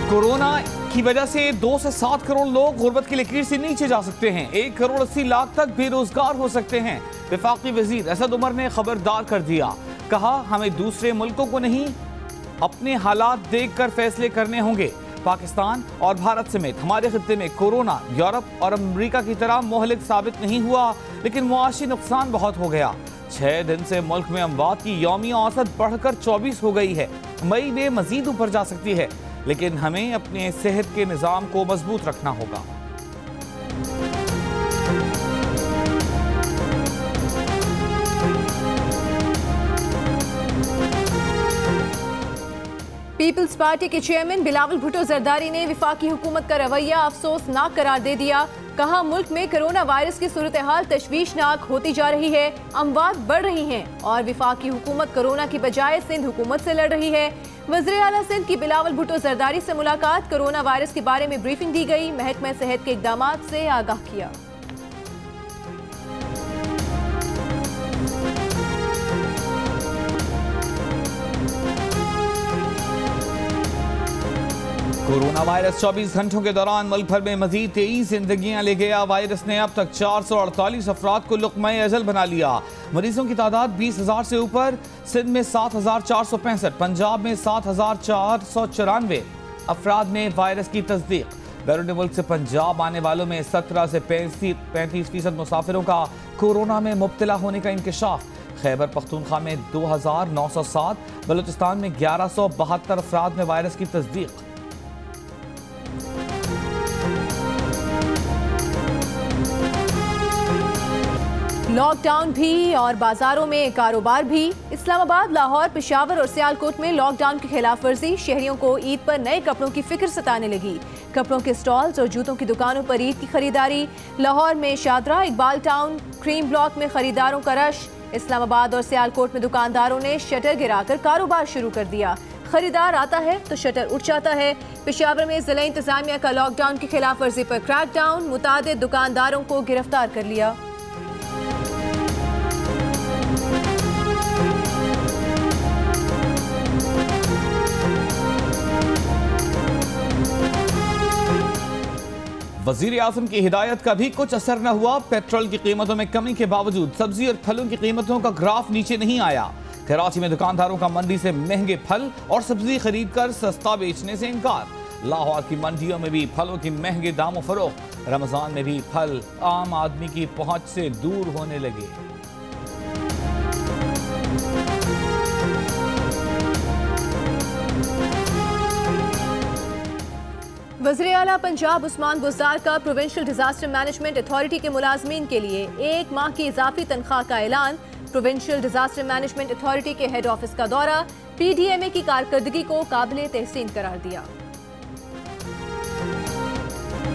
Corona की वजह से 2 से 7 करोड़ लोग गुर्बत की लकीर से नीचे जा सकते हैं। 1 करोड़ 80 लाख तक बेरोजगार हो सकते हैं। वफाकी वजीर असद उमर ने खबरदार कर दिया, कहा हमें दूसरे मुल्कों को नहीं अपने हालात देखकर फैसले करने होंगे। पाकिस्तान और भारत समेत हमारे खित्ते में कोरोना यूरोप और अमेरिका की तरह मोहलिक साबित नहीं हुआ, लेकिन मुआशी नुकसान बहुत हो गया। 6 दिन से मुल्क में अमवात की यौमिया औसत बढ़कर 24 हो गई है। मई में मजीद ऊपर जा सकती है, लेकिन हमें अपने सेहत के निज़ाम को मजबूत रखना होगा। पीपल्स पार्टी के चेयरमैन बिलावल भुट्टो जरदारी ने वफाकी हुकूमत का रवैया अफसोसनाक करार दे दिया। कहा मुल्क में कोरोना वायरस की सूरत हाल तशवीशनाक होती जा रही है, अमवात बढ़ रही हैं और वफाकी हुकूमत कोरोना की बजाय सिंध हुकूमत से लड़ रही है। वज़ीर आला सिंध की बिलावल भुट्टो जरदारी से मुलाकात, कोरोना वायरस के बारे में ब्रीफिंग दी गई, महकमा सेहत के इक़दामात से आगाह किया। कोरोना वायरस 24 घंटों के दौरान मुल्क भर में मजीद 23 जिंदगियां ले गया। वायरस ने अब तक 448 अफराद को लुक़्मा-ए अजल बना लिया। मरीजों की तादाद 20,000 से ऊपर। सिंध में 7,465, पंजाब में 7,494 अफराद में वायरस की तस्दीक। बैरून मुल्क से पंजाब आने वालों में 17 से 35% मुसाफिरों का कोरोना में मुब्तला होने का इंकशाफ। खैबर पख्तूनख्वा में 2,907, बलूचिस्तान में 1,172 अफराद में वायरस की तस्दीक। लॉकडाउन भी और बाजारों में कारोबार भी। इस्लामाबाद, लाहौर, पेशावर और सियालकोट में लॉकडाउन की खिलाफ वर्जी। शहरियों को ईद पर नए कपड़ों की फिक्र सताने लगी। कपड़ों के स्टॉल्स और जूतों की दुकानों पर ईद की खरीदारी। लाहौर में Shahdara, Iqbal town, cream block में खरीदारों का रश। इस्लामाबाद और सियालकोट में दुकानदारों ने शटर गिराकर कारोबार शुरू कर दिया। खरीदार आता है तो शटर उठ जाता है। पेशावर में जिला इंतजामिया का लॉकडाउन की खिलाफ वर्जी पर क्रैकडाउन, मुतादिद दुकानदारों को गिरफ्तार कर लिया। वजीर आज़म की हिदायत का भी कुछ असर न हुआ। पेट्रोल की कीमतों में कमी के बावजूद सब्जी और फलों की कीमतों का ग्राफ नीचे नहीं आया। कराची में दुकानदारों का मंडी से महंगे फल और सब्जी खरीद कर सस्ता बेचने से इनकार। लाहौर की मंडियों में भी फलों की महंगे दामों फरोख्त। रमजान में भी फल आम आदमी की पहुंच से दूर होने लगे। वज़ीर आला पंजाब उस्मान बुज़दार का प्रोविंशियल डिजास्टर मैनेजमेंट अथॉरिटी के मुलाजमीन के लिए 1 माह की इजाफी तनख्वाह का ऐलान। प्रोविंशियल डिजास्टर मैनेजमेंट अथॉरिटी के हेड ऑफिस का दौरा। PDMA की कारकर्दगी को काबिले तहसीन करार दिया।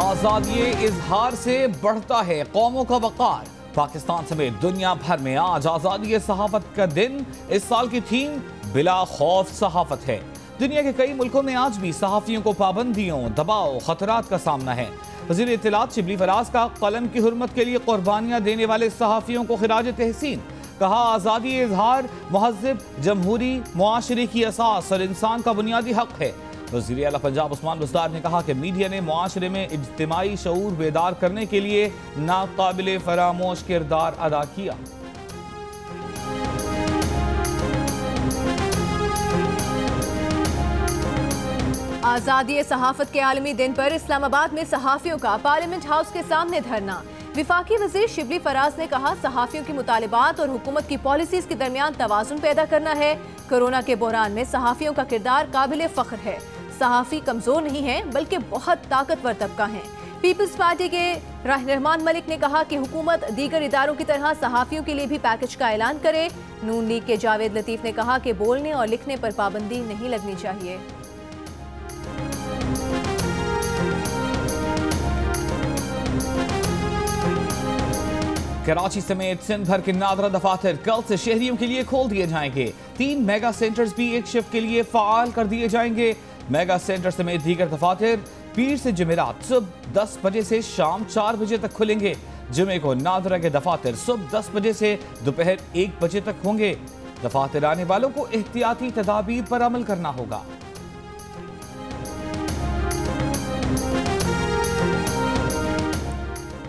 आजादी इजहार से बढ़ता है कौमों का वक़ार। पाकिस्तान समेत दुनिया भर में आज आजादी सहाफत का दिन। इस साल की थीम बिला खौफ सहाफत है। दुनिया के कई मुल्कों में आज भी सहाफ़ियों को पाबंदियों, दबाव, खतरात का सामना है। वज़ीर इत्तलात शिबली फराज का कलम की हुर्मत के लिए कुर्बानियाँ देने वाले सहाफ़ियों को खिराज तहसीन। कहा आज़ादी इजहार महज़ब, जमहूरी मुआशरे की असास और इंसान का बुनियादी हक है। वज़ीर आला पंजाब उस्मान बुज़दार ने कहा कि मीडिया ने मुआशरे में इज्तिमाई शऊर बेदार करने के लिए नाकाबिले फरामोश किरदार अदा किया। आज़ादी सहाफत के आलमी दिन पर इस्लामाबाद में सहाफ़ियों का पार्लियामेंट हाउस के सामने धरना। विफाकी वज़ीर शिबली फराज ने कहा सहाफ़ियों की मुतालिबात और हुकूमत की पॉलिसीज के दरमियान तवाज़ुन पैदा करना है। कोरोना के बहरान में सहाफ़ियों का किरदार काबिल फ़ख्र है। सहाफ़ी कमज़ोर नहीं है बल्कि बहुत ताकतवर तबका है। पीपल्स पार्टी के रहमान मलिक ने कहा कि हुकूमत दीगर इदारों की तरह सहाफ़ियों के लिए भी पैकेज का ऐलान करे। नून लीग के जावेद लतीफ़ ने कहा कि बोलने और लिखने पर पाबंदी नहीं लगनी चाहिए। कराची समेत सिंध भर के नादरा दफातर कल से शहरियों के लिए खोल दिए जाएंगे। 3 मेगा सेंटर्स भी एक शिफ्ट के लिए फाल कर दिए जाएंगे। मेगा सेंटर समेत दीगर दफातर पीर से जुमेरात सुबह 10 बजे से शाम 4 बजे तक खुलेंगे। जुमे को नादरा के दफातर सुबह 10 बजे से दोपहर 1 बजे तक होंगे। दफातर आने वालों को एहतियाती तदाबीर पर अमल करना होगा।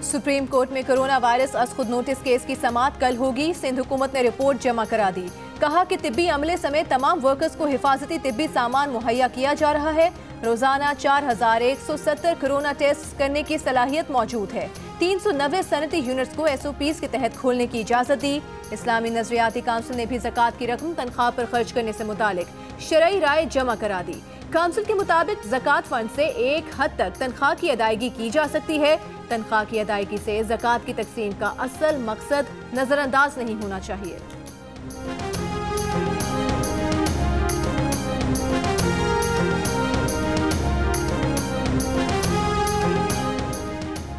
सुप्रीम कोर्ट में कोरोना वायरस अस खुद नोटिस केस की समाअत कल होगी। सिंध हुकूमत ने रिपोर्ट जमा करा दी। कहा कि तिब्बी अमले समेत तमाम वर्कर्स को हिफाजती तिब्बी सामान मुहैया किया जा रहा है। रोजाना 4170 कोरोना टेस्ट करने की सलाहियत मौजूद है। 390 सनती यूनिट्स को SOPs के तहत खोलने की इजाजत दी। इस्लामी नजरियाती काउंसिल ने भी ज़कात की रकम तनख्वाह पर खर्च करने से मुतालिक शरई राय जमा करा दी। काउंसिल के मुताबिक ज़कात फंड से एक हद तक तनख्वाह की अदायगी की जा सकती है। तनख्वाह की अदायगी से ज़कात की तकसीम का असल मकसद नजरअंदाज नहीं होना चाहिए।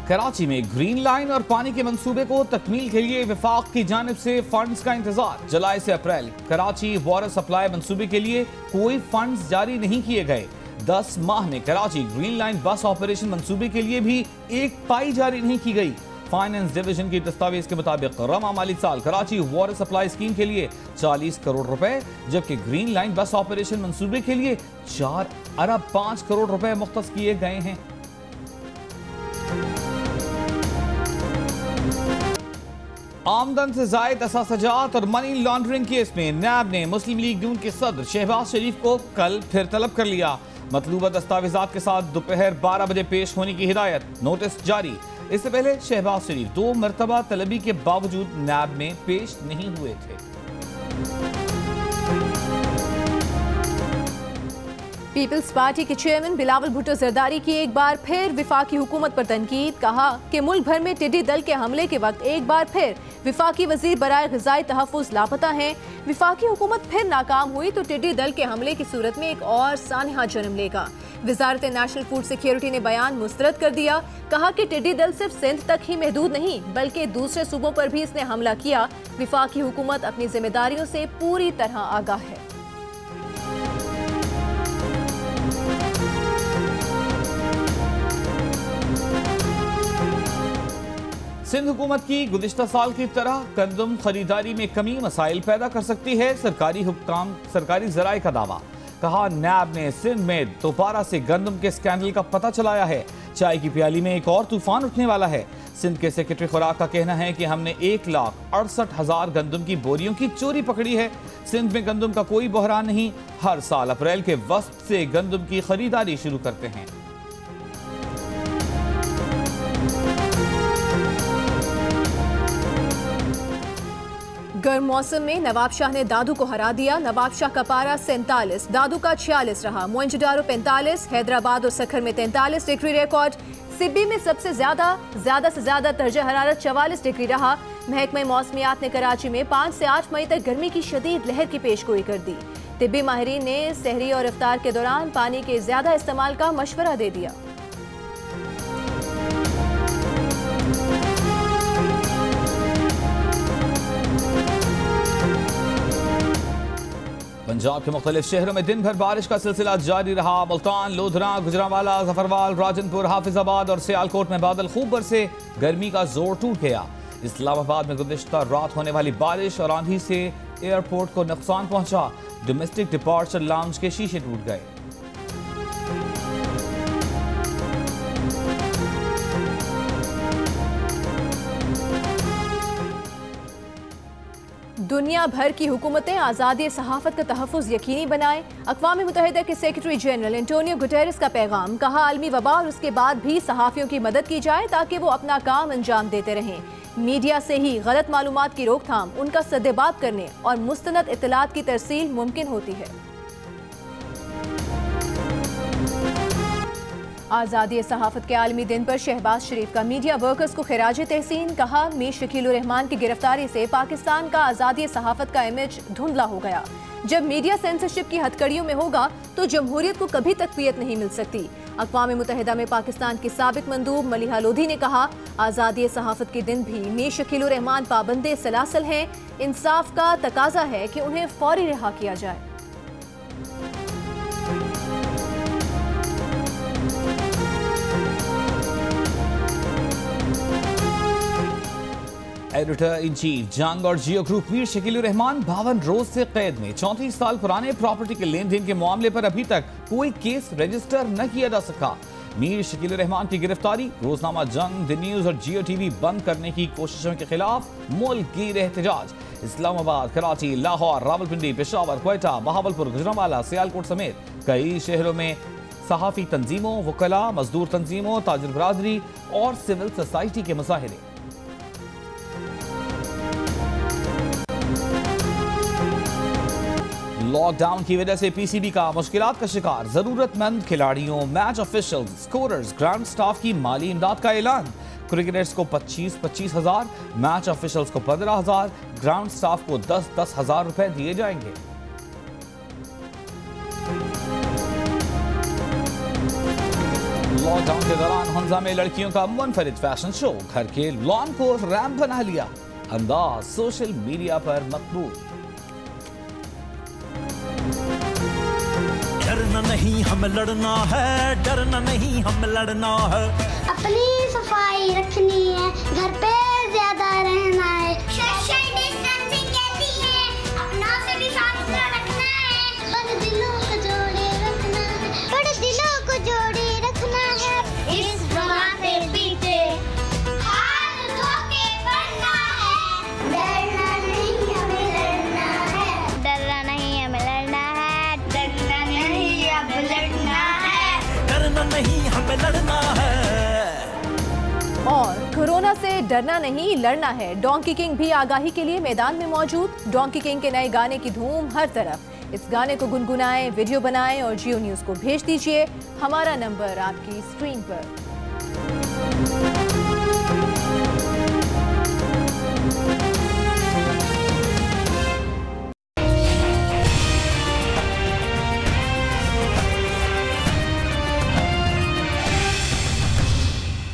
कराची में ग्रीन लाइन और पानी के मंसूबे को तकमील के लिए विफाक की जानिब से फंड्स का इंतजार। जुलाई से अप्रैल कराची वाटर सप्लाई मंसूबे के लिए कोई फंड्स जारी नहीं किए गए। 10 माह में कराची ग्रीन लाइन बस ऑपरेशन मंसूबे के लिए भी एक पाई जारी नहीं की गई। फाइनेंस डिवीजन की दस्तावेज के मुताबिक रमा माली साल कराची वाटर सप्लाई स्कीम के लिए 40 करोड़ रुपए, जबकि ग्रीन लाइन बस ऑपरेशन मंसूबे के लिए 4 अरब 5 करोड़ रुपए मुख्तस किए गए हैं। आमदन से जायद असासजात और मनी लॉन्ड्रिंग केस में नैब ने मुस्लिम लीग नून के सदर शहबाज शरीफ को कल फिर तलब कर लिया। मतलूबा दस्तावेजात के साथ दोपहर 12 बजे पेश होने की हिदायत, नोटिस जारी। इससे पहले शहबाज शरीफ 2 मरतबा तलबी के बावजूद नैब में पेश नहीं हुए थे। पीपल्स पार्टी के चेयरमैन बिलावल भुट्टो जरदारी की एक बार फिर विफाकी हुकूमत पर तनकीद। कहा कि मुल्क भर में टिड्डी दल के हमले के वक्त एक बार फिर विफाकी वजीर बराए ग़िज़ाई तहफ़्फ़ुज़ लापता हैं। विफाकी हुकूमत फिर नाकाम हुई तो टिड्डी दल के हमले की सूरत में एक और सानहा जन्म लेगा। वजारत नेशनल फूड सिक्योरिटी ने बयान मुस्तरद कर दिया। कहा कि टिड्डी दल सिर्फ सिंध तक ही महदूद नहीं बल्कि दूसरे सूबों पर भी इसने हमला किया। विफाकी हुकूमत अपनी जिम्मेदारियों से पूरी तरह आगाह है। सिंध हुकूमत की गुज़िश्ता साल की तरह गंदम खरीदारी में कमी मसाइल पैदा कर सकती है। सरकारी ज़राए का दावा। कहा नैब ने सिंध में दोबारा से गंदम के स्कैंडल का पता चलाया है। चाय की प्याली में एक और तूफान उठने वाला है। सिंध के सेक्रेटरी खुराक का कहना है कि हमने 1,68,000 गंदम की बोरियों की चोरी पकड़ी है। सिंध में गंदम का कोई बहरान नहीं। हर साल अप्रैल के वस्त से गंदम की खरीदारी शुरू करते हैं। गर्म मौसम में नवाब शाह ने दादू को हरा दिया। नवाब शाह का पारा 47, दादू का 46 रहा। मोइंजोदारो 45, हैदराबाद और सखर में 43 डिग्री रिकॉर्ड। सिब्बी में सबसे ज्यादा से ज्यादा दर्जा हरारत 44 डिग्री रहा। महकमा मौसमियात ने कराची में 5 से 8 मई तक गर्मी की शदीद लहर की पेशगोई कर दी। तिब्बी माहिरीन ने सहरी और इफ्तार के दौरान पानी के ज्यादा इस्तेमाल का मशवरा दे दिया। पंजाब के मुख्तलिफ शहरों में दिन भर बारिश का सिलसिला जारी रहा। मुल्तान, लोधरा, गुजरांवाला, जफरवाल, राजनपुर, हाफिजाबाद और सियालकोट में बादल खूब बरसे। गर्मी का जोर टूट गया। इस्लामाबाद में गुज़िश्ता रात होने वाली बारिश और आंधी से एयरपोर्ट को नुकसान पहुंचा। डोमेस्टिक डिपार्चर लाउंज के शीशे टूट गए। दुनिया भर की हुकूमतें आज़ादी सहाफ़त का तहफ़्फ़ुज़ यकीनी बनाएं। अक़वाम मुत्तहिदा के सेक्रेटरी जनरल एंटोनियो गुटेरेस का पैगाम। कहा आलमी वबा और उसके बाद भी सहाफ़ियों की मदद की जाए ताकि वो अपना काम अंजाम देते रहें। मीडिया से ही गलत मालूमात की रोकथाम, उनका सद्देबात करने और मुस्तनद इत्तलात की तरसील मुमकिन होती है। आज़ादी सहाफ़त के आलमी दिन पर शहबाज शरीफ का मीडिया वर्कर्स को खिराज तहसीन। कहा मीर शकीलुर रहमान की गिरफ्तारी से पाकिस्तान का आज़ादी सहाफ़त का इमेज धुंधला हो गया। जब मीडिया सेंसरशिप की हथकड़ियों में होगा तो जमहूरियत को कभी तक़वियत नहीं मिल सकती। अक़वाम मुत्तहिदा में पाकिस्तान की साबिक मंदूब मलिहा लोधी ने कहा आज़ादी सहाफ़त के दिन भी मीर शकीलुर रहमान पाबंदे सलासल हैं। इंसाफ का तकाजा है कि उन्हें फौरी रिहा किया जाए। एडिटर इन चीफ जंग और जियो ग्रुप मीर शकीलुर रहमान 52 रोज से कैद में। 34 साल पुराने प्रॉपर्टी के लेन देन के मामले पर अभी तक कोई केस रजिस्टर न किया जा सका। मीर शकील रहमान की गिरफ्तारी, रोजनामा जंग, द न्यूज और जियो टीवी बंद करने की कोशिशों के खिलाफ मुल्की एहतजाज। इस्लामाबाद, कराची, लाहौर, रावलपिंडी, पेशावर, क्वेटा, बहावलपुर, गुजरांवाला, सियालकोट समेत कई शहरों में सहाफी तंजीमों, वकला, मजदूर तंजीमों, ताजिर बरादरी और सिविल सोसाइटी के मुजाहिरे। लॉकडाउन की वजह से पीसीबी का मुश्किलात का शिकार, जरूरतमंद खिलाड़ियों, match official, scorers, ground staff की माली इमदाद का ऐलान। क्रिकेटर्स को 25-25 हजार, मैच ऑफिशियल्स को 15,000, ग्राउंड स्टाफ को 10-10 हजार रुपए दिए जाएंगे। लॉकडाउन के दौरान हंजा में लड़कियों का मुनफरिद फैशन शो, घर के लॉन को रैंप बना लिया, अंदाज सोशल मीडिया पर मकबूल। डरना नहीं हम लड़ना है, डरना नहीं हम लड़ना है। अपनी सफाई रखनी है, घर पे ज्यादा रहना है। सोशल डिस्टेंसिंग कहती है, अपनों से भी फासला रखना है। बड़े दिलों को जोड़े रखना है, बड़े दिलों को जोड़े रखना है। इस वबा से पीछे हाथ धो के बढ़ना है। डरना नहीं हमें लड़ना है, डरना नहीं हमें लड़ना है, डरना नहीं हमें लड़ना है, डरना नहीं हमें लड़ना है। और कोरोना से डरना नहीं लड़ना है। डोंकी किंग भी आगाही के लिए मैदान में मौजूद। डोंकी किंग के नए गाने की धूम हर तरफ। इस गाने को गुनगुनाएं, वीडियो बनाएं और जियो न्यूज को भेज दीजिए। हमारा नंबर आपकी स्क्रीन पर।